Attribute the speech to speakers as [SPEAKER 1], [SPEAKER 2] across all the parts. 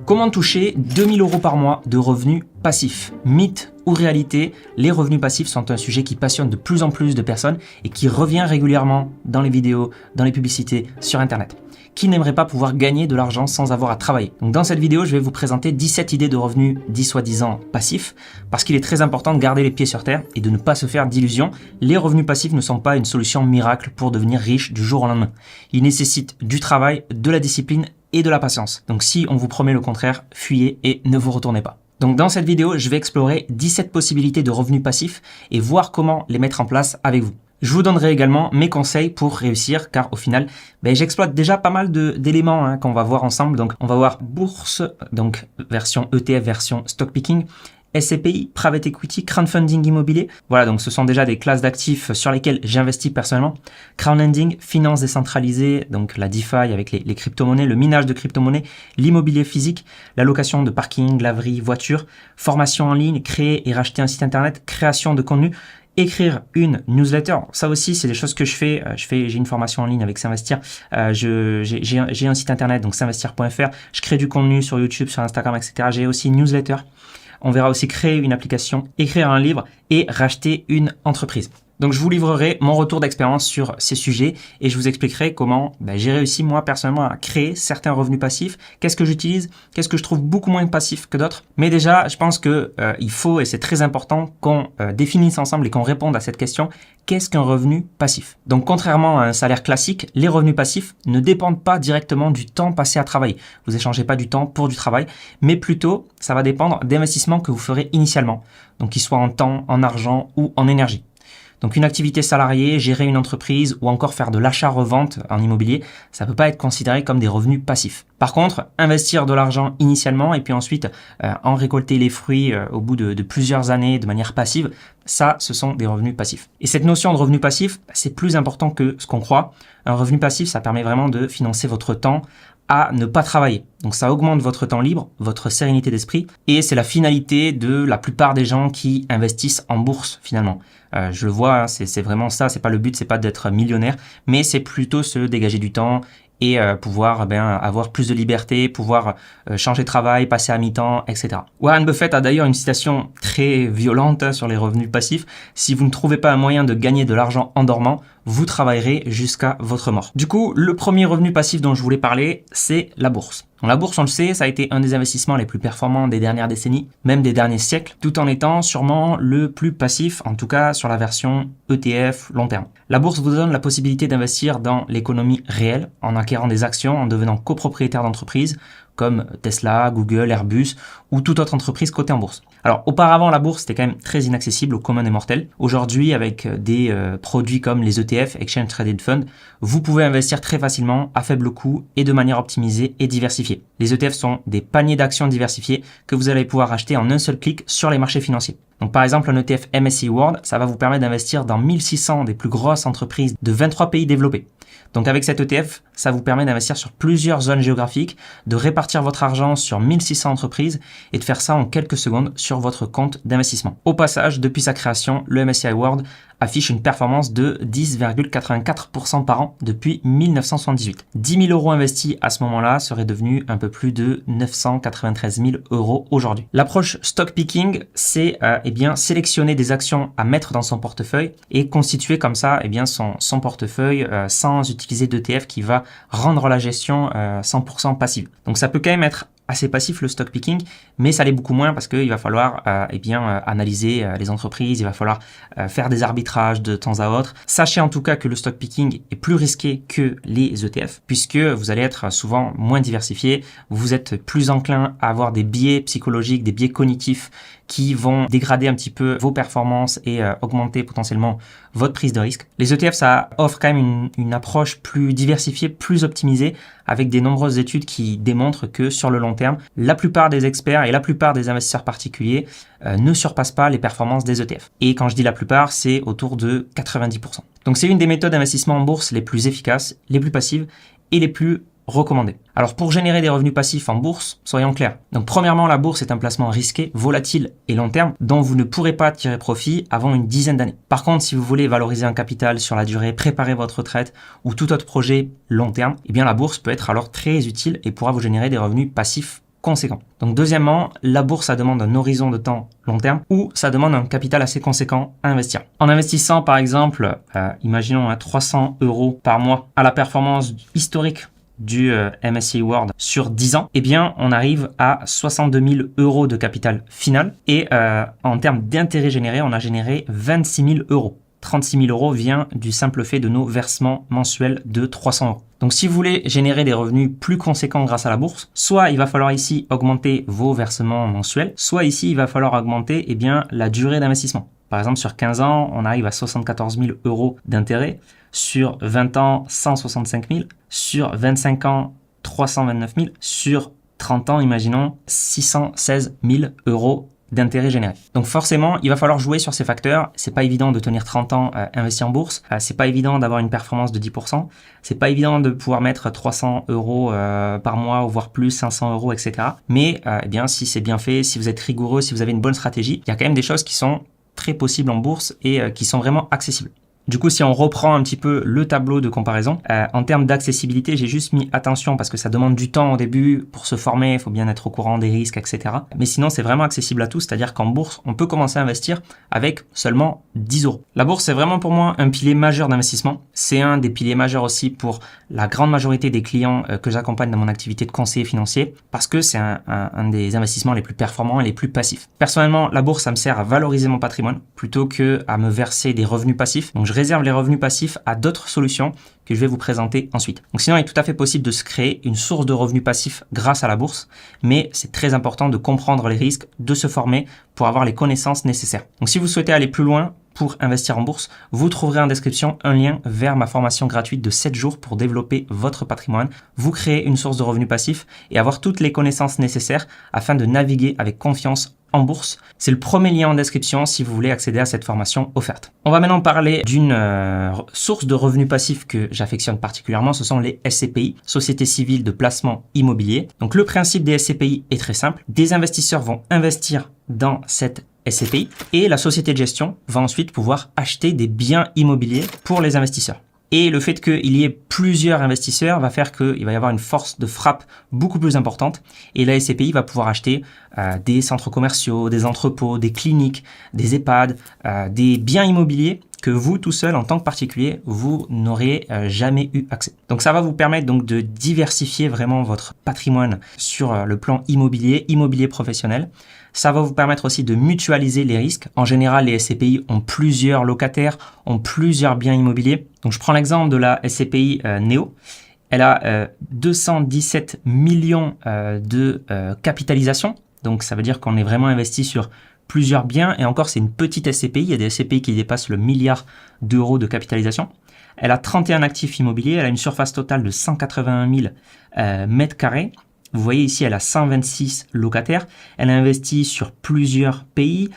[SPEAKER 1] Comment toucher 2000 € par mois de revenus passifs? Mythe ou réalité, les revenus passifs sont un sujet qui passionne de plus en plus de personnes et qui revient régulièrement dans les vidéos, dans les publicités, sur Internet. Qui n'aimerait pas pouvoir gagner de l'argent sans avoir à travailler? Donc dans cette vidéo, je vais vous présenter 17 idées de revenus dits soi-disant passifs, parce qu'il est très important de garder les pieds sur terre et de ne pas se faire d'illusions. Les revenus passifs ne sont pas une solution miracle pour devenir riche du jour au lendemain. Ils nécessitent du travail, de la discipline et de la patience. Donc si on vous promet le contraire, fuyez et ne vous retournez pas. Donc dans cette vidéo, je vais explorer 17 possibilités de revenus passifs et voir comment les mettre en place avec vous. Je vous donnerai également mes conseils pour réussir, car au final, j'exploite déjà pas mal d'éléments qu'on va voir ensemble. Donc on va voir bourse, donc version ETF, version stock picking, SCPI, private equity, crowdfunding immobilier. Voilà, donc ce sont déjà des classes d'actifs sur lesquelles j'investis personnellement. Crowdlending, finance décentralisée, donc la DeFi avec les crypto-monnaies, le minage de crypto-monnaies, l'immobilier physique, la location de parking, laverie, voiture, formation en ligne, créer et racheter un site internet, création de contenu, écrire une newsletter. Ça aussi, c'est des choses que je fais. J'ai une formation en ligne avec S'investir. J'ai un site internet, donc s'investir.fr. Je crée du contenu sur YouTube, sur Instagram, etc. J'ai aussi une newsletter. On verra aussi créer une application, écrire un livre et racheter une entreprise. Donc je vous livrerai mon retour d'expérience sur ces sujets et je vous expliquerai comment j'ai réussi moi personnellement à créer certains revenus passifs, qu'est-ce que j'utilise, qu'est-ce que je trouve beaucoup moins passif que d'autres. Mais déjà, je pense que il faut, et c'est très important, qu'on définisse ensemble et qu'on réponde à cette question, qu'est-ce qu'un revenu passif? Donc contrairement à un salaire classique, les revenus passifs ne dépendent pas directement du temps passé à travailler. Vous échangez pas du temps pour du travail, mais plutôt ça va dépendre d'investissements que vous ferez initialement, donc qu'ils soient en temps, en argent ou en énergie. Donc une activité salariée, gérer une entreprise ou encore faire de l'achat-revente en immobilier, ça peut pas être considéré comme des revenus passifs. Par contre, investir de l'argent initialement et puis ensuite en récolter les fruits au bout de plusieurs années de manière passive, ça, ce sont des revenus passifs. Et cette notion de revenu passif, c'est plus important que ce qu'on croit. Un revenu passif, ça permet vraiment de financer votre temps à ne pas travailler. Donc ça augmente votre temps libre, votre sérénité d'esprit et c'est la finalité de la plupart des gens qui investissent en bourse finalement. Je le vois, c'est vraiment ça, c'est pas le but, c'est pas d'être millionnaire, mais c'est plutôt se dégager du temps et pouvoir avoir plus de liberté, pouvoir changer de travail, passer à mi-temps, etc. Warren Buffett a d'ailleurs une citation très violente sur les revenus passifs. Si vous ne trouvez pas un moyen de gagner de l'argent en dormant, vous travaillerez jusqu'à votre mort. Du coup, le premier revenu passif dont je voulais parler, c'est la bourse. La bourse, on le sait, ça a été un des investissements les plus performants des dernières décennies, même des derniers siècles, tout en étant sûrement le plus passif, en tout cas sur la version ETF long terme. La bourse vous donne la possibilité d'investir dans l'économie réelle, en acquérant des actions, en devenant copropriétaire d'entreprises, comme Tesla, Google, Airbus ou toute autre entreprise cotée en bourse. Alors auparavant, la bourse était quand même très inaccessible au commun des mortels. Aujourd'hui, avec des produits comme les ETF, Exchange Traded Fund, vous pouvez investir très facilement à faible coût et de manière optimisée et diversifiée. Les ETF sont des paniers d'actions diversifiés que vous allez pouvoir acheter en un seul clic sur les marchés financiers. Donc par exemple, un ETF MSCI World, ça va vous permettre d'investir dans 1600 des plus grosses entreprises de 23 pays développés. Donc avec cet ETF, ça vous permet d'investir sur plusieurs zones géographiques, de répartir votre argent sur 1600 entreprises et de faire ça en quelques secondes sur votre compte d'investissement. Au passage, depuis sa création, le MSCI World affiche une performance de 10,84% par an depuis 1978. 10 000 € investis à ce moment-là seraient devenus un peu plus de 993 000 € aujourd'hui. L'approche stock picking, c'est sélectionner des actions à mettre dans son portefeuille et constituer comme ça son portefeuille sans utiliser d'ETF qui va rendre la gestion 100% passive. Donc ça peut quand même être assez passif le stock picking, mais ça l'est beaucoup moins parce qu'il va falloir analyser les entreprises, il va falloir faire des arbitrages de temps à autre. Sachez en tout cas que le stock picking est plus risqué que les ETF puisque vous allez être souvent moins diversifié, vous êtes plus enclin à avoir des biais psychologiques, des biais cognitifs qui vont dégrader un petit peu vos performances et augmenter potentiellement votre prise de risque. Les ETF, ça offre quand même une approche plus diversifiée, plus optimisée, avec des nombreuses études qui démontrent que sur le long terme, la plupart des experts et la plupart des investisseurs particuliers ne surpassent pas les performances des ETF. Et quand je dis la plupart, c'est autour de 90%. Donc c'est une des méthodes d'investissement en bourse les plus efficaces, les plus passives et les plus recommandé. Alors pour générer des revenus passifs en bourse, soyons clairs. Donc premièrement, la bourse est un placement risqué, volatile et long terme dont vous ne pourrez pas tirer profit avant une dizaine d'années. Par contre, si vous voulez valoriser un capital sur la durée, préparer votre retraite ou tout autre projet long terme, eh bien la bourse peut être alors très utile et pourra vous générer des revenus passifs conséquent. Donc deuxièmement, la bourse, ça demande un horizon de temps long terme ou ça demande un capital assez conséquent à investir. En investissant par exemple, imaginons 300 € par mois à la performance historique du MSCI World sur 10 ans, eh bien on arrive à 62 000 € de capital final et en termes d'intérêt généré, on a généré 26 000 €. 36 000 € vient du simple fait de nos versements mensuels de 300 €. Donc si vous voulez générer des revenus plus conséquents grâce à la bourse, soit il va falloir ici augmenter vos versements mensuels, soit ici il va falloir augmenter la durée d'investissement. Par exemple, sur 15 ans, on arrive à 74 000 € d'intérêt, sur 20 ans, 165 000, sur 25 ans, 329 000, sur 30 ans, imaginons 616 000 € d'intérêt généré. Donc forcément, il va falloir jouer sur ces facteurs. C'est pas évident de tenir 30 ans investi en bourse. C'est pas évident d'avoir une performance de 10%. C'est pas évident de pouvoir mettre 300 € par mois, ou voire plus, 500 €, etc. Mais eh bien, si c'est bien fait, si vous êtes rigoureux, si vous avez une bonne stratégie, il y a quand même des choses qui sont très possibles en bourse et qui sont vraiment accessibles. Du coup, si on reprend un petit peu le tableau de comparaison, en termes d'accessibilité, j'ai juste mis attention parce que ça demande du temps au début pour se former, il faut bien être au courant des risques, etc. Mais sinon, c'est vraiment accessible à tous, c'est-à-dire qu'en bourse, on peut commencer à investir avec seulement 10 €. La bourse, c'est vraiment pour moi un pilier majeur d'investissement. C'est un des piliers majeurs aussi pour la grande majorité des clients que j'accompagne dans mon activité de conseiller financier parce que c'est un des investissements les plus performants et les plus passifs. Personnellement, la bourse, ça me sert à valoriser mon patrimoine plutôt que à me verser des revenus passifs. Donc, je réserve les revenus passifs à d'autres solutions que je vais vous présenter ensuite. Donc sinon, il est tout à fait possible de se créer une source de revenus passifs grâce à la bourse, mais c'est très important de comprendre les risques, de se former pour avoir les connaissances nécessaires. Donc si vous souhaitez aller plus loin pour investir en bourse, vous trouverez en description un lien vers ma formation gratuite de 7 jours pour développer votre patrimoine, vous créer une source de revenus passifs et avoir toutes les connaissances nécessaires afin de naviguer avec confiance en bourse. C'est le premier lien en description si vous voulez accéder à cette formation offerte. On va maintenant parler d'une source de revenus passifs que j'affectionne particulièrement, ce sont les SCPI, Sociétés civiles de placement immobilier. Donc le principe des SCPI est très simple. Des investisseurs vont investir dans cette SCPI et la société de gestion va ensuite pouvoir acheter des biens immobiliers pour les investisseurs. Et le fait qu'il y ait plusieurs investisseurs va faire qu'il va y avoir une force de frappe beaucoup plus importante. Et la SCPI va pouvoir acheter des centres commerciaux, des entrepôts, des cliniques, des EHPAD, des biens immobiliers que vous, tout seul, en tant que particulier, vous n'aurez jamais eu accès. Donc ça va vous permettre donc de diversifier vraiment votre patrimoine sur le plan immobilier professionnel. Ça va vous permettre aussi de mutualiser les risques. En général, les SCPI ont plusieurs locataires, ont plusieurs biens immobiliers. Donc, je prends l'exemple de la SCPI Néo. Elle a 217 millions de capitalisation. Donc, ça veut dire qu'on est vraiment investi sur plusieurs biens. Et encore, c'est une petite SCPI. Il y a des SCPI qui dépassent le milliard d'euros de capitalisation. Elle a 31 actifs immobiliers. Elle a une surface totale de 181 000 mètres carrés. Vous voyez ici, elle a 126 locataires. Elle a investi sur plusieurs pays,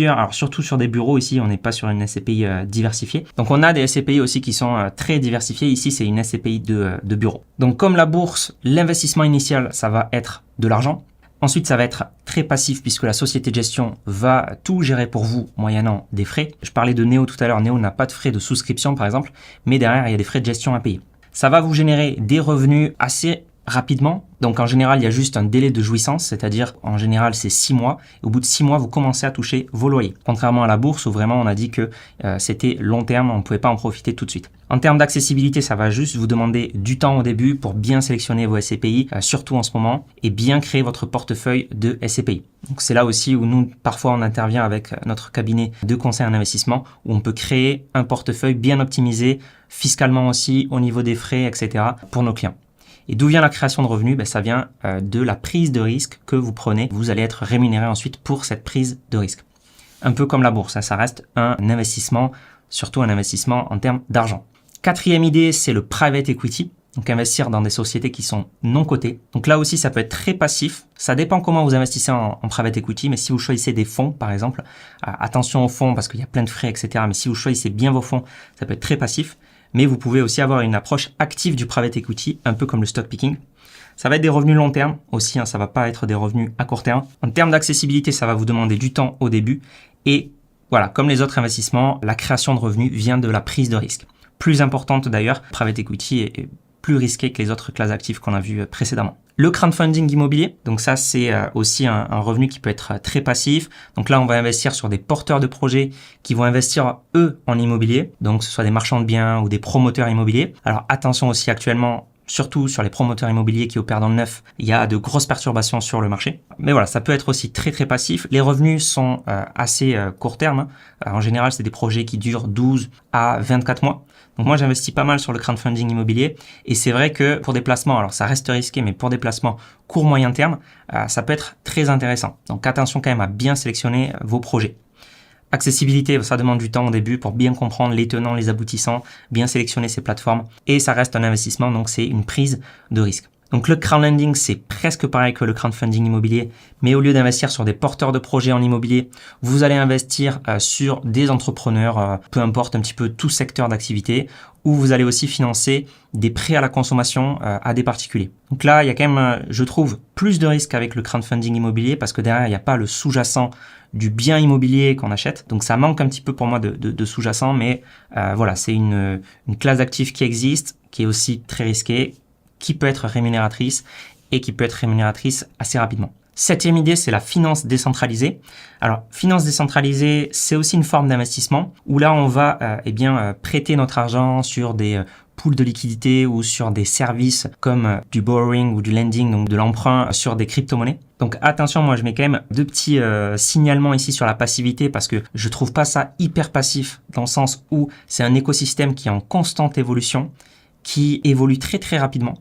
[SPEAKER 1] alors surtout sur des bureaux. Ici, on n'est pas sur une SCPI diversifiée. Donc, on a des SCPI aussi qui sont très diversifiées. Ici, c'est une SCPI de bureau. Donc, comme la bourse, l'investissement initial, ça va être de l'argent. Ensuite, ça va être très passif puisque la société de gestion va tout gérer pour vous moyennant des frais. Je parlais de Néo tout à l'heure. Néo n'a pas de frais de souscription, par exemple, mais derrière, il y a des frais de gestion à payer. Ça va vous générer des revenus assez rapidement. Donc en général, il y a juste un délai de jouissance, c'est-à-dire en général, c'est 6 mois. Au bout de 6 mois, vous commencez à toucher vos loyers. Contrairement à la bourse où vraiment on a dit que c'était long terme, on ne pouvait pas en profiter tout de suite. En termes d'accessibilité, ça va juste vous demander du temps au début pour bien sélectionner vos SCPI, surtout en ce moment, et bien créer votre portefeuille de SCPI. Donc c'est là aussi où nous, parfois, on intervient avec notre cabinet de conseil en investissement, où on peut créer un portefeuille bien optimisé, fiscalement aussi, au niveau des frais, etc. pour nos clients. Et d'où vient la création de revenus? Ça vient de la prise de risque que vous prenez. Vous allez être rémunéré ensuite pour cette prise de risque. Un peu comme la bourse, ça reste un investissement, surtout un investissement en termes d'argent. Quatrième idée, c'est le private equity. Donc investir dans des sociétés qui sont non cotées. Donc là aussi, ça peut être très passif. Ça dépend comment vous investissez en private equity. Mais si vous choisissez des fonds, par exemple, attention aux fonds parce qu'il y a plein de frais, etc. Mais si vous choisissez bien vos fonds, ça peut être très passif. Mais vous pouvez aussi avoir une approche active du private equity, un peu comme le stock picking. Ça va être des revenus long terme aussi, ça va pas être des revenus à court terme. En termes d'accessibilité, ça va vous demander du temps au début. Et voilà, comme les autres investissements, la création de revenus vient de la prise de risque. Plus importante d'ailleurs, private equity est plus risqué que les autres classes actives qu'on a vues précédemment. Le crowdfunding immobilier, donc ça c'est aussi un revenu qui peut être très passif. Donc là on va investir sur des porteurs de projets qui vont investir eux en immobilier, donc que ce soit des marchands de biens ou des promoteurs immobiliers. Alors attention aussi actuellement, surtout sur les promoteurs immobiliers qui opèrent dans le neuf, il y a de grosses perturbations sur le marché. Mais voilà, ça peut être aussi très très passif. Les revenus sont assez court terme. En général, c'est des projets qui durent 12 à 24 mois. Donc moi, j'investis pas mal sur le crowdfunding immobilier. Et c'est vrai que pour des placements, alors ça reste risqué, mais pour des placements court-moyen terme, ça peut être très intéressant. Donc attention quand même à bien sélectionner vos projets. Accessibilité, ça demande du temps au début pour bien comprendre les tenants, les aboutissants, bien sélectionner ces plateformes. Et ça reste un investissement, donc c'est une prise de risque. Donc le crowdlending, c'est presque pareil que le crowdfunding immobilier, mais au lieu d'investir sur des porteurs de projets en immobilier, vous allez investir sur des entrepreneurs, peu importe un petit peu tout secteur d'activité, où vous allez aussi financer des prêts à la consommation à des particuliers. Donc là, il y a quand même, je trouve, plus de risques avec le crowdfunding immobilier parce que derrière, il n'y a pas le sous-jacent du bien immobilier qu'on achète. Donc ça manque un petit peu pour moi de sous-jacent, mais voilà, c'est une classe d'actifs qui existe, qui est aussi très risquée, qui peut être rémunératrice et qui peut être rémunératrice assez rapidement. Septième idée, c'est la finance décentralisée. Alors, finance décentralisée, c'est aussi une forme d'investissement où là, on va prêter notre argent sur des pools de liquidité ou sur des services comme du borrowing ou du lending, donc de l'emprunt sur des crypto-monnaies. Donc attention, moi je mets quand même deux petits signalements ici sur la passivité parce que je trouve pas ça hyper passif dans le sens où c'est un écosystème qui est en constante évolution, qui évolue très très rapidement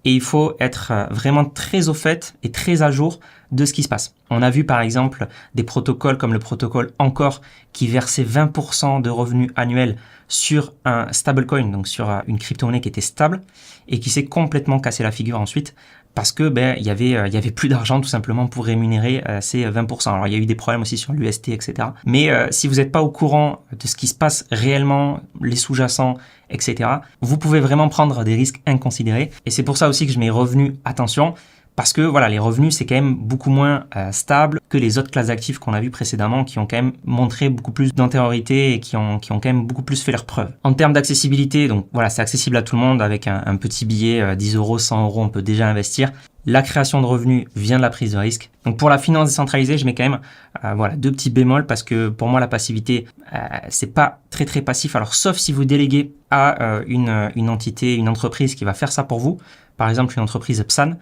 [SPEAKER 1] et il faut être vraiment très au fait et très à jour de ce qui se passe. On a vu par exemple des protocoles comme le protocole Encore qui versait 20% de revenus annuels sur un stablecoin, donc sur une crypto-monnaie qui était stable et qui s'est complètement cassé la figure ensuite parce que il y avait plus d'argent tout simplement pour rémunérer ces 20%. Alors il y a eu des problèmes aussi sur l'UST, etc. Mais si vous n'êtes pas au courant de ce qui se passe réellement, les sous-jacents, etc., vous pouvez vraiment prendre des risques inconsidérés. Et c'est pour ça aussi que je mets revenus, attention, parce que voilà, les revenus, c'est quand même beaucoup moins stable que les autres classes d'actifs qu'on a vues précédemment, qui ont quand même montré beaucoup plus d'antériorité et qui ont quand même beaucoup plus fait leurs preuves. En termes d'accessibilité, donc voilà, c'est accessible à tout le monde avec un petit billet, 10 euros, 100 euros, on peut déjà investir. La création de revenus vient de la prise de risque. Donc pour la finance décentralisée, je mets quand même deux petits bémols parce que pour moi la passivité c'est pas très très passif. Alors sauf si vous déléguez à une entité, une entreprise qui va faire ça pour vous. Par exemple une entreprise PSAN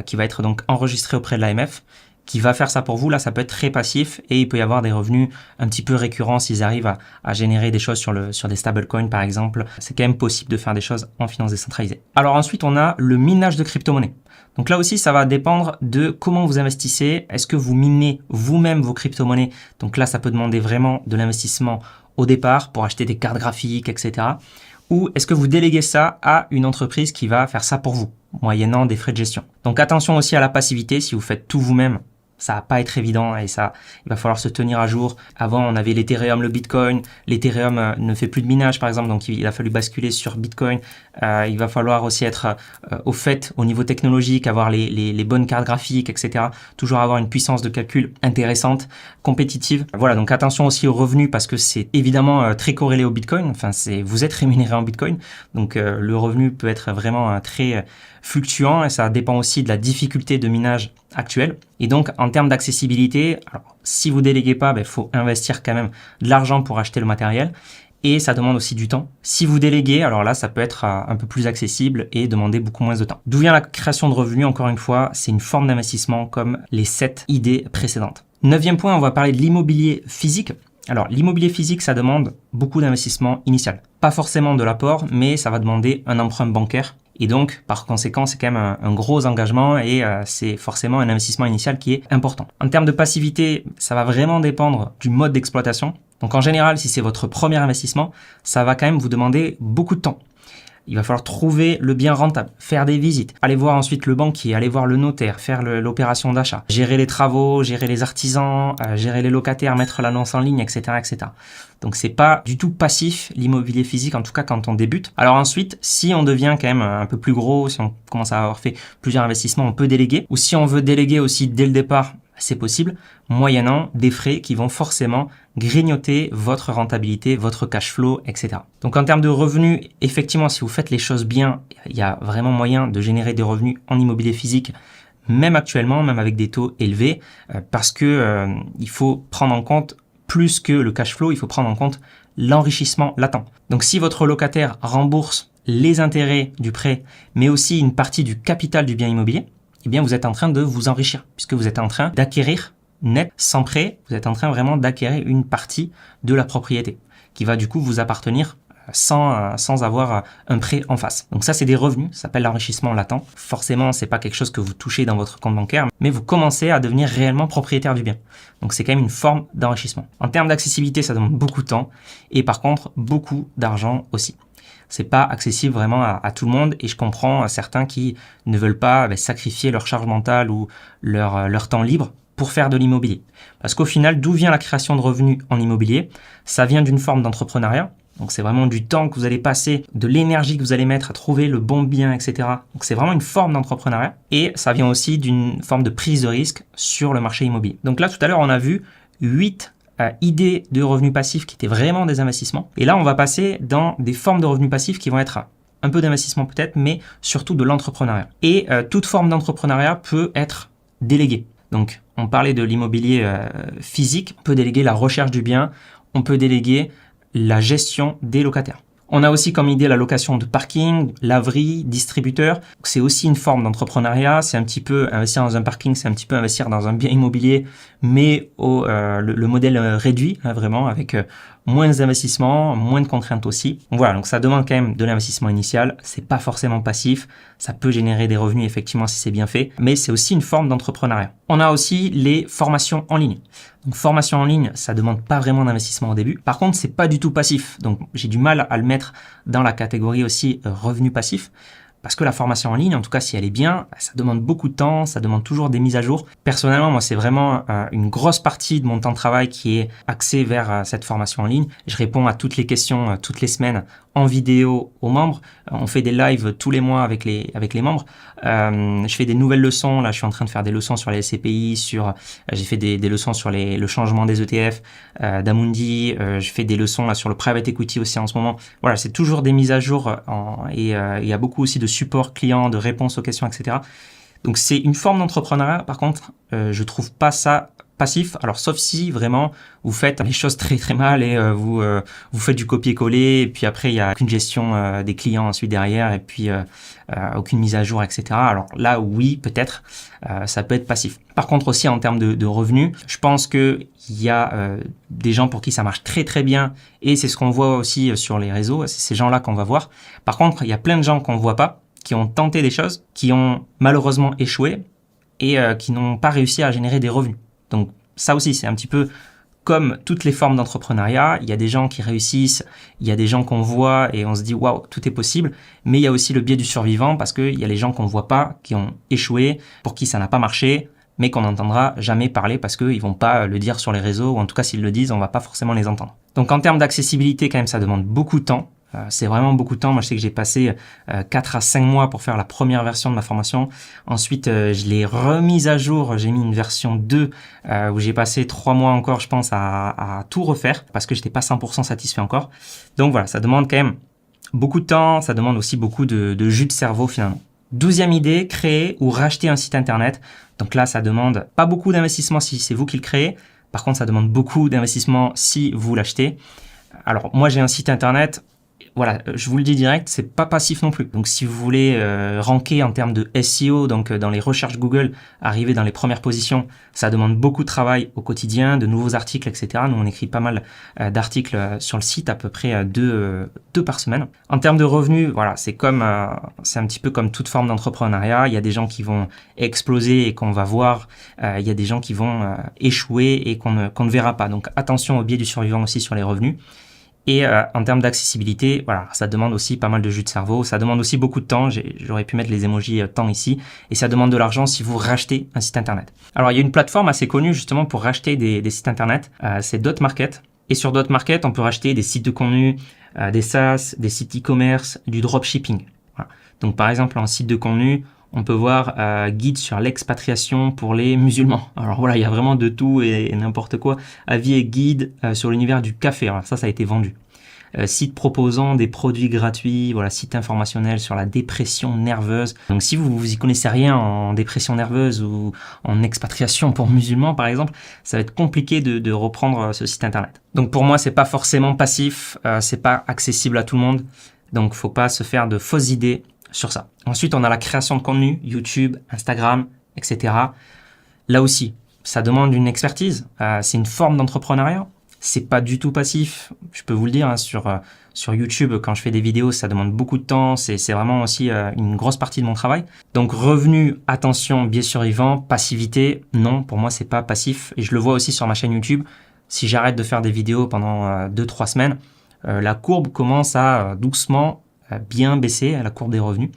[SPEAKER 1] qui va être donc enregistrée auprès de l'AMF, qui va faire ça pour vous. Là, ça peut être très passif et il peut y avoir des revenus un petit peu récurrents s'ils arrivent à générer des choses sur des stablecoins, par exemple. C'est quand même possible de faire des choses en finance décentralisée. Alors ensuite, on a le minage de crypto-monnaies. Donc là aussi, ça va dépendre de comment vous investissez. Est-ce que vous minez vous-même vos crypto-monnaies? Donc là, ça peut demander vraiment de l'investissement au départ pour acheter des cartes graphiques, etc. Ou est-ce que vous déléguez ça à une entreprise qui va faire ça pour vous, moyennant des frais de gestion? Donc attention aussi à la passivité, si vous faites tout vous-même, ça va pas être évident et ça, il va falloir se tenir à jour. Avant, on avait l'Ethereum, le Bitcoin. L'Ethereum ne fait plus de minage, par exemple, donc il a fallu basculer sur Bitcoin. Il va falloir aussi être au fait au niveau technologique, avoir les bonnes cartes graphiques, etc. Toujours avoir une puissance de calcul intéressante, compétitive. Voilà, donc attention aussi aux revenus parce que c'est évidemment très corrélé au Bitcoin. Enfin, vous êtes rémunéré en Bitcoin, donc le revenu peut être vraiment très fluctuant et ça dépend aussi de la difficulté de minage actuelle. Et donc, en termes d'accessibilité, si vous déléguez pas, il faut investir quand même de l'argent pour acheter le matériel et ça demande aussi du temps. Si vous déléguez, alors là, ça peut être un peu plus accessible et demander beaucoup moins de temps. D'où vient la création de revenus? Encore une fois, c'est une forme d'investissement comme les 7 idées précédentes. 9e point, on va parler de l'immobilier physique. Alors, l'immobilier physique, ça demande beaucoup d'investissement initial. Pas forcément de l'apport, mais ça va demander un emprunt bancaire. Et donc, par conséquent, c'est quand même un gros engagement et c'est forcément un investissement initial qui est important. En termes de passivité, ça va vraiment dépendre du mode d'exploitation. Donc en général, si c'est votre premier investissement, ça va quand même vous demander beaucoup de temps. Il va falloir trouver le bien rentable, faire des visites, aller voir ensuite le banquier, aller voir le notaire, faire l'opération d'achat, gérer les travaux, gérer les artisans, gérer les locataires, mettre l'annonce en ligne, etc., etc. Donc c'est pas du tout passif l'immobilier physique, en tout cas quand on débute. Alors ensuite, si on devient quand même un peu plus gros, si on commence à avoir fait plusieurs investissements, on peut déléguer. Ou si on veut déléguer aussi dès le départ, C'est possible, moyennant des frais qui vont forcément grignoter votre rentabilité, votre cash flow, etc. Donc en termes de revenus, effectivement, si vous faites les choses bien, il y a vraiment moyen de générer des revenus en immobilier physique, même actuellement, même avec des taux élevés, parce que il faut prendre en compte plus que le cash flow, il faut prendre en compte l'enrichissement latent. Donc si votre locataire rembourse les intérêts du prêt, mais aussi une partie du capital du bien immobilier, eh bien vous êtes en train de vous enrichir, puisque vous êtes en train d'acquérir net, sans prêt, vous êtes en train vraiment d'acquérir une partie de la propriété, qui va du coup vous appartenir sans avoir un prêt en face. Donc ça, c'est des revenus, ça s'appelle l'enrichissement latent. Forcément, c'est pas quelque chose que vous touchez dans votre compte bancaire, mais vous commencez à devenir réellement propriétaire du bien. Donc c'est quand même une forme d'enrichissement. En termes d'accessibilité, ça demande beaucoup de temps et par contre, beaucoup d'argent aussi. C'est pas accessible vraiment à tout le monde et je comprends certains qui ne veulent pas sacrifier leur charge mentale ou leur temps libre pour faire de l'immobilier. Parce qu'au final, d'où vient la création de revenus en immobilier? Ça vient d'une forme d'entrepreneuriat. Donc c'est vraiment du temps que vous allez passer, de l'énergie que vous allez mettre à trouver le bon bien, etc. Donc c'est vraiment une forme d'entrepreneuriat. Et ça vient aussi d'une forme de prise de risque sur le marché immobilier. Donc là, tout à l'heure, on a vu 8 idées de revenus passifs qui étaient vraiment des investissements. Et là, on va passer dans des formes de revenus passifs qui vont être un peu d'investissement peut-être, mais surtout de l'entrepreneuriat. Et toute forme d'entrepreneuriat peut être déléguée. Donc on parlait de l'immobilier physique, on peut déléguer la recherche du bien, on peut déléguer la gestion des locataires. On a aussi comme idée la location de parking, laverie, distributeur. C'est aussi une forme d'entrepreneuriat. C'est un petit peu investir dans un parking, c'est un petit peu investir dans un bien immobilier, mais le modèle réduit, vraiment, avec moins d'investissement, moins de contraintes aussi. Donc voilà, donc ça demande quand même de l'investissement initial. C'est pas forcément passif. Ça peut générer des revenus effectivement si c'est bien fait, mais c'est aussi une forme d'entrepreneuriat. On a aussi les formations en ligne. Donc formation en ligne, ça demande pas vraiment d'investissement au début. Par contre, c'est pas du tout passif. Donc j'ai du mal à le mettre dans la catégorie aussi revenu passif. Parce que la formation en ligne, en tout cas si elle est bien, ça demande beaucoup de temps, ça demande toujours des mises à jour. Personnellement, moi c'est vraiment une grosse partie de mon temps de travail qui est axée vers cette formation en ligne. Je réponds à toutes les questions toutes les semaines en vidéo aux membres. On fait des lives tous les mois avec les membres. Je fais des nouvelles leçons. Là, je suis en train de faire des leçons sur les SCPI, j'ai fait des leçons sur le changement des ETF d'Amundi. Je fais des leçons là sur le private equity aussi en ce moment. Voilà, c'est toujours des mises à jour et il y a beaucoup aussi de support client, de réponses aux questions, etc. Donc c'est une forme d'entrepreneuriat. Par contre, je trouve pas ça passif. Alors sauf si vraiment vous faites les choses très très mal et vous faites du copier-coller et puis après il y a aucune gestion des clients ensuite derrière et puis aucune mise à jour, etc. Alors là oui, peut-être ça peut être passif. Par contre aussi en termes de revenus, je pense que il y a des gens pour qui ça marche très très bien et c'est ce qu'on voit aussi sur les réseaux. C'est ces gens-là qu'on va voir. Par contre, il y a plein de gens qu'on voit pas, qui ont tenté des choses, qui ont malheureusement échoué et qui n'ont pas réussi à générer des revenus. Donc ça aussi, c'est un petit peu comme toutes les formes d'entrepreneuriat. Il y a des gens qui réussissent, il y a des gens qu'on voit et on se dit waouh, tout est possible. Mais il y a aussi le biais du survivant parce qu'il y a les gens qu'on voit pas, qui ont échoué, pour qui ça n'a pas marché, mais qu'on n'entendra jamais parler parce qu'ils vont pas le dire sur les réseaux ou en tout cas s'ils le disent, on va pas forcément les entendre. Donc en termes d'accessibilité, quand même, ça demande beaucoup de temps. C'est vraiment beaucoup de temps. Moi, je sais que j'ai passé 4 à 5 mois pour faire la première version de ma formation. Ensuite, je l'ai remise à jour. J'ai mis une version 2 où j'ai passé 3 mois encore, je pense, à tout refaire parce que j'étais pas 100% satisfait encore. Donc voilà, ça demande quand même beaucoup de temps. Ça demande aussi beaucoup de jus de cerveau finalement. 12e idée, créer ou racheter un site internet. Donc là, ça demande pas beaucoup d'investissement si c'est vous qui le créez. Par contre, ça demande beaucoup d'investissement si vous l'achetez. Alors moi, j'ai un site internet. Voilà, je vous le dis direct, c'est pas passif non plus. Donc si vous voulez ranker en termes de SEO, donc dans les recherches Google, arriver dans les premières positions, ça demande beaucoup de travail au quotidien, de nouveaux articles, etc. Nous, on écrit pas mal d'articles sur le site, à peu près deux par semaine. En termes de revenus, voilà, c'est un petit peu comme toute forme d'entrepreneuriat. Il y a des gens qui vont exploser et qu'on va voir. Il y a des gens qui vont échouer et qu'on ne verra pas. Donc attention au biais du survivant aussi sur les revenus. Et en termes d'accessibilité, voilà, ça demande aussi pas mal de jus de cerveau. Ça demande aussi beaucoup de temps. J'aurais pu mettre les emojis temps ici. Et ça demande de l'argent si vous rachetez un site internet. Alors, il y a une plateforme assez connue justement pour racheter des sites internet. C'est Dotmarket. Et sur Dotmarket, on peut racheter des sites de contenu, des SaaS, des sites e-commerce, du dropshipping. Voilà. Donc, par exemple, en site de contenu, on peut voir guide sur l'expatriation pour les musulmans. Alors voilà, il y a vraiment de tout et n'importe quoi. Avis et guide sur l'univers du café. Alors ça a été vendu. Site proposant des produits gratuits, voilà, site informationnel sur la dépression nerveuse. Donc si vous y connaissez rien en dépression nerveuse ou en expatriation pour musulmans par exemple, ça va être compliqué de reprendre ce site internet. Donc pour moi, c'est pas forcément passif, c'est pas accessible à tout le monde. Donc faut pas se faire de fausses idées sur ça. Ensuite, on a la création de contenu, YouTube, Instagram, etc. Là aussi, ça demande une expertise, c'est une forme d'entrepreneuriat. C'est pas du tout passif, je peux vous le dire, hein, sur YouTube, quand je fais des vidéos, ça demande beaucoup de temps, c'est vraiment aussi une grosse partie de mon travail. Donc revenu, attention, biais survivant, passivité, non, pour moi c'est pas passif. Et je le vois aussi sur ma chaîne YouTube, si j'arrête de faire des vidéos pendant 2-3 semaines, la courbe commence à doucement bien baisser, la courbe des revenus.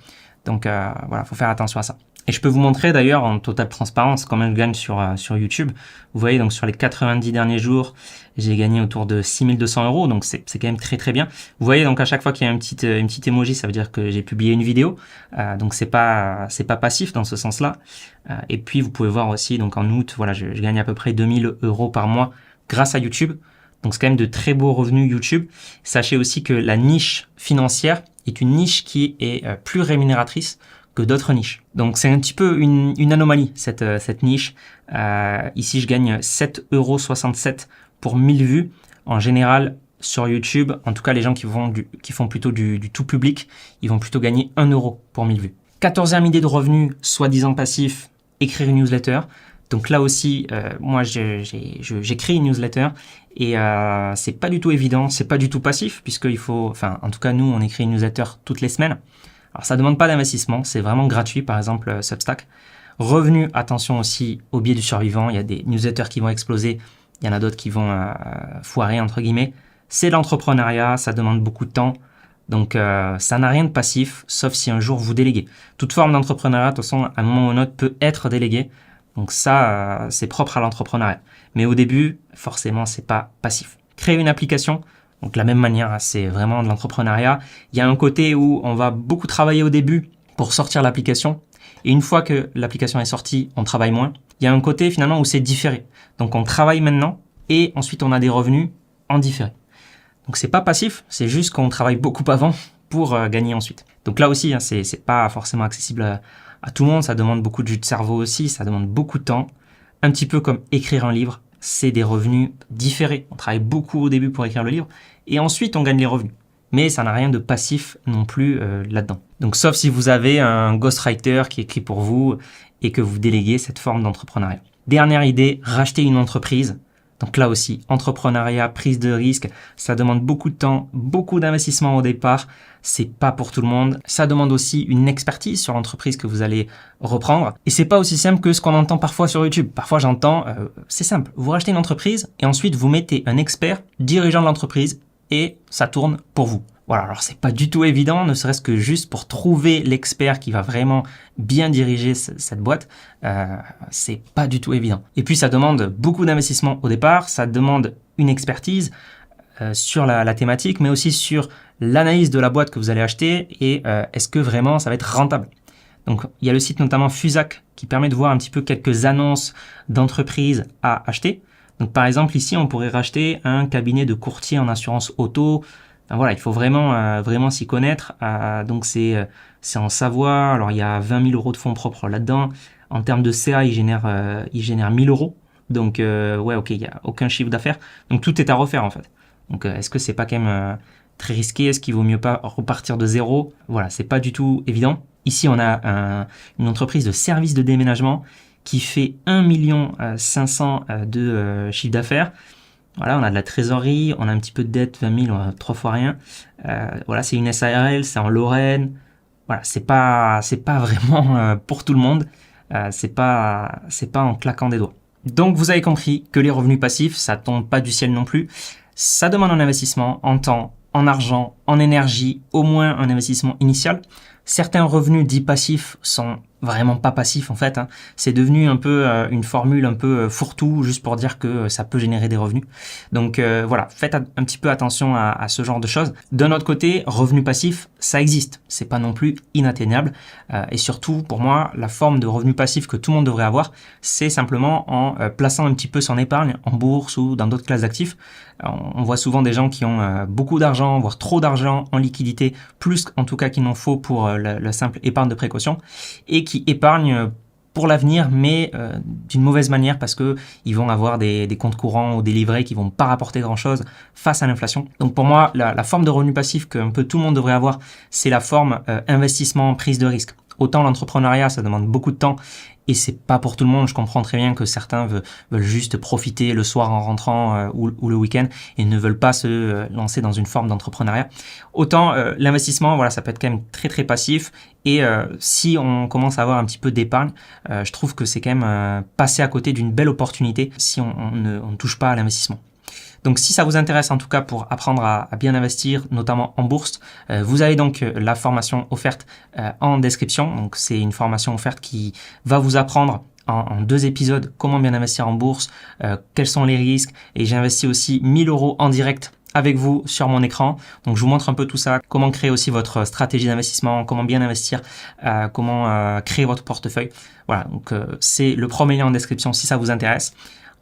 [SPEAKER 1] Donc voilà, faut faire attention à ça. Et je peux vous montrer d'ailleurs en totale transparence combien je gagne sur YouTube. Vous voyez, donc sur les 90 derniers jours, j'ai gagné autour de 6200 €, donc c'est quand même très très bien. Vous voyez, donc à chaque fois qu'il y a une petite emoji, ça veut dire que j'ai publié une vidéo. Donc c'est pas passif dans ce sens-là. Et puis vous pouvez voir aussi, donc en août, voilà, je gagne à peu près 2000 € par mois grâce à YouTube. Donc c'est quand même de très beaux revenus YouTube. Sachez aussi que la niche financière est une niche qui est plus rémunératrice que d'autres niches. Donc c'est un petit peu une anomalie cette niche. Ici je gagne 7,67 € pour 1000 vues. En général sur YouTube, en tout cas les gens qui font plutôt du tout public, ils vont plutôt gagner 1 € pour 1000 vues. 14e idée de revenus, soi-disant passif, écrire une newsletter. Donc là aussi, moi j'écris une newsletter et c'est pas du tout évident, c'est pas du tout passif puisqu'il faut, enfin en tout cas nous on écrit une newsletter toutes les semaines. Alors ça demande pas d'investissement, c'est vraiment gratuit, par exemple Substack. Revenus, attention aussi au biais du survivant, il y a des newsletters qui vont exploser, il y en a d'autres qui vont foirer entre guillemets. C'est l'entrepreneuriat, ça demande beaucoup de temps, donc ça n'a rien de passif, sauf si un jour vous déléguez. Toute forme d'entrepreneuriat, de toute façon, à un moment ou à un autre, peut être déléguée, donc ça, c'est propre à l'entrepreneuriat. Mais au début, forcément, c'est pas passif. Créer une application, donc de la même manière, c'est vraiment de l'entrepreneuriat. Il y a un côté où on va beaucoup travailler au début pour sortir l'application. Et une fois que l'application est sortie, on travaille moins. Il y a un côté finalement où c'est différé. Donc on travaille maintenant et ensuite on a des revenus en différé. Donc c'est pas passif, c'est juste qu'on travaille beaucoup avant pour gagner ensuite. Donc là aussi, hein, c'est pas forcément accessible à tout le monde. Ça demande beaucoup de jus de cerveau aussi, ça demande beaucoup de temps. Un petit peu comme écrire un livre. C'est des revenus différés. On travaille beaucoup au début pour écrire le livre et ensuite on gagne les revenus. Mais ça n'a rien de passif non plus là-dedans. Donc sauf si vous avez un ghostwriter qui écrit pour vous et que vous déléguez cette forme d'entrepreneuriat. Dernière idée, racheter une entreprise. Donc là aussi, entrepreneuriat, prise de risque, ça demande beaucoup de temps, beaucoup d'investissement au départ. C'est pas pour tout le monde. Ça demande aussi une expertise sur l'entreprise que vous allez reprendre. Et c'est pas aussi simple que ce qu'on entend parfois sur YouTube. Parfois j'entends, c'est simple, vous rachetez une entreprise et ensuite vous mettez un expert dirigeant de l'entreprise et ça tourne pour vous. Voilà, alors c'est pas du tout évident, ne serait-ce que juste pour trouver l'expert qui va vraiment bien diriger cette boîte, c'est pas du tout évident. Et puis ça demande beaucoup d'investissement au départ, ça demande une expertise sur la thématique, mais aussi sur l'analyse de la boîte que vous allez acheter et est-ce que vraiment ça va être rentable. Donc il y a le site notamment Fusac qui permet de voir un petit peu quelques annonces d'entreprises à acheter. Donc par exemple ici on pourrait racheter un cabinet de courtier en assurance auto. Enfin, voilà, il faut vraiment s'y connaître. Donc c'est en Savoie. Alors il y a 20 000 € de fonds propres là-dedans. En termes de CA, il génère 1000 €. Donc ouais, ok, il y a aucun chiffre d'affaires. Donc tout est à refaire en fait. Donc est-ce que c'est pas quand même très risqué? Est-ce qu'il vaut mieux pas repartir de zéro? Voilà, c'est pas du tout évident. Ici on a une entreprise de services de déménagement qui fait 1,5 million de chiffre d'affaires. Voilà, on a de la trésorerie, on a un petit peu de dette, 20 000, on a 3 fois rien. Voilà, c'est une SARL, c'est en Lorraine. Voilà, c'est pas vraiment pour tout le monde. C'est pas en claquant des doigts. Donc vous avez compris que les revenus passifs, ça tombe pas du ciel non plus. Ça demande un investissement en temps, en argent, en énergie, au moins un investissement initial. Certains revenus dits passifs sont vraiment pas passif en fait, hein. C'est devenu un peu une formule un peu fourre-tout juste pour dire que ça peut générer des revenus. Donc voilà, faites un petit peu attention à ce genre de choses. D'un autre côté, revenu passif, ça existe. C'est pas non plus inatteignable. Et surtout, pour moi, la forme de revenu passif que tout le monde devrait avoir, c'est simplement en plaçant un petit peu son épargne en bourse ou dans d'autres classes d'actifs. On voit souvent des gens qui ont beaucoup d'argent, voire trop d'argent en liquidité, plus en tout cas qu'il n'en faut pour la simple épargne de précaution, et qui épargnent pour l'avenir, mais d'une mauvaise manière parce que ils vont avoir des comptes courants ou des livrets qui vont pas rapporter grand-chose face à l'inflation. Donc pour moi, la forme de revenu passif qu'un peu tout le monde devrait avoir, c'est la forme investissement, prise de risque. Autant l'entrepreneuriat, ça demande beaucoup de temps et c'est pas pour tout le monde. Je comprends très bien que certains veulent juste profiter le soir en rentrant ou le week-end et ne veulent pas se lancer dans une forme d'entrepreneuriat. Autant l'investissement, voilà, ça peut être quand même très très passif et si on commence à avoir un petit peu d'épargne, je trouve que c'est quand même passer à côté d'une belle opportunité si on ne touche pas à l'investissement. Donc si ça vous intéresse en tout cas pour apprendre à bien investir, notamment en bourse, vous avez donc la formation offerte en description. Donc c'est une formation offerte qui va vous apprendre en 2 épisodes comment bien investir en bourse, quels sont les risques, et j'ai investi aussi 1 000 € en direct avec vous sur mon écran. Donc je vous montre un peu tout ça, comment créer aussi votre stratégie d'investissement, comment bien investir, comment créer votre portefeuille. Voilà, donc c'est le premier lien en description si ça vous intéresse.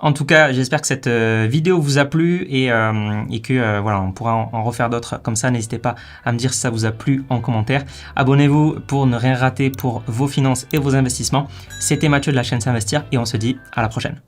[SPEAKER 1] En tout cas, j'espère que cette vidéo vous a plu et que voilà, on pourra en refaire d'autres comme ça. N'hésitez pas à me dire si ça vous a plu en commentaire. Abonnez-vous pour ne rien rater pour vos finances et vos investissements. C'était Mathieu de la chaîne S'Investir et on se dit à la prochaine.